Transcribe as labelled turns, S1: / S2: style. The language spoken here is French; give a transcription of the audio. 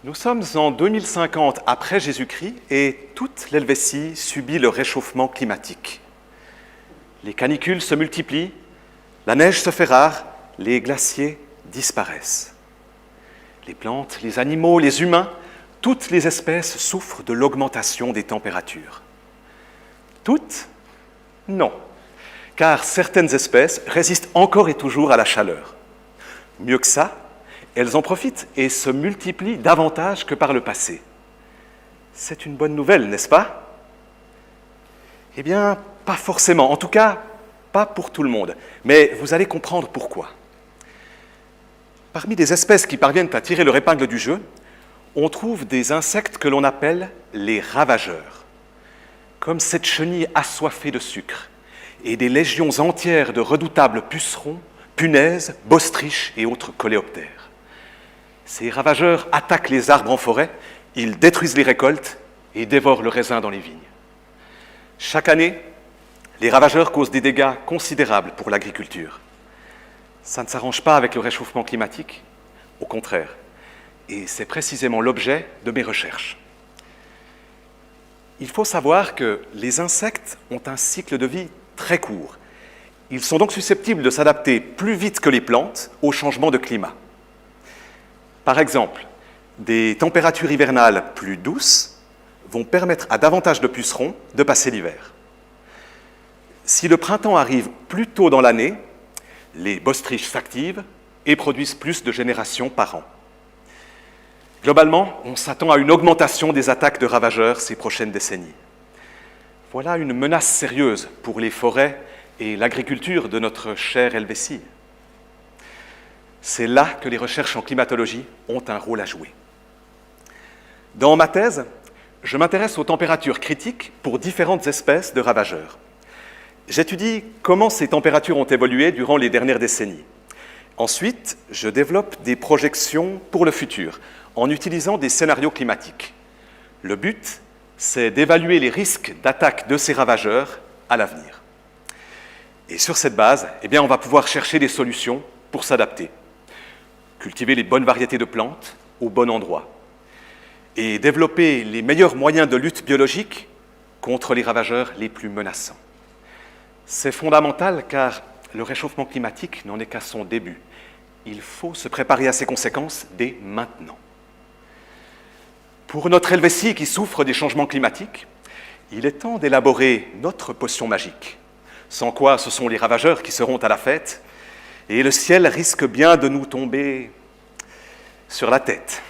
S1: Nous sommes en 2050 après Jésus-Christ et toute l'Helvétie subit le réchauffement climatique. Les canicules se multiplient, la neige se fait rare, les glaciers disparaissent. Les plantes, les animaux, les humains, toutes les espèces souffrent de l'augmentation des températures. Toutes? Non, car certaines espèces résistent encore et toujours à la chaleur. Mieux que ça, elles en profitent et se multiplient davantage que par le passé. C'est une bonne nouvelle, n'est-ce pas? Eh bien, pas forcément, en tout cas, pas pour tout le monde, mais vous allez comprendre pourquoi. Parmi les espèces qui parviennent à tirer leur épingle du jeu, on trouve des insectes que l'on appelle les ravageurs, comme cette chenille assoiffée de sucre, et des légions entières de redoutables pucerons, punaises, bostriches et autres coléoptères. Ces ravageurs attaquent les arbres en forêt, ils détruisent les récoltes et dévorent le raisin dans les vignes. Chaque année, les ravageurs causent des dégâts considérables pour l'agriculture. Ça ne s'arrange pas avec le réchauffement climatique, au contraire. Et c'est précisément l'objet de mes recherches. Il faut savoir que les insectes ont un cycle de vie très court. Ils sont donc susceptibles de s'adapter plus vite que les plantes au changement de climat. Par exemple, des températures hivernales plus douces vont permettre à davantage de pucerons de passer l'hiver. Si le printemps arrive plus tôt dans l'année, les bostriches s'activent et produisent plus de générations par an. Globalement, on s'attend à une augmentation des attaques de ravageurs ces prochaines décennies. Voilà une menace sérieuse pour les forêts et l'agriculture de notre chère Helvétie. C'est là que les recherches en climatologie ont un rôle à jouer. Dans ma thèse, je m'intéresse aux températures critiques pour différentes espèces de ravageurs. J'étudie comment ces températures ont évolué durant les dernières décennies. Ensuite, je développe des projections pour le futur en utilisant des scénarios climatiques. Le but, c'est d'évaluer les risques d'attaque de ces ravageurs à l'avenir. Et sur cette base, on va pouvoir chercher des solutions pour s'adapter, cultiver les bonnes variétés de plantes au bon endroit et développer les meilleurs moyens de lutte biologique contre les ravageurs les plus menaçants. C'est fondamental car le réchauffement climatique n'en est qu'à son début. Il faut se préparer à ses conséquences dès maintenant. Pour notre Helvétie qui souffre des changements climatiques, il est temps d'élaborer notre potion magique, sans quoi ce sont les ravageurs qui seront à la fête et le ciel risque bien de nous tomber sur la tête.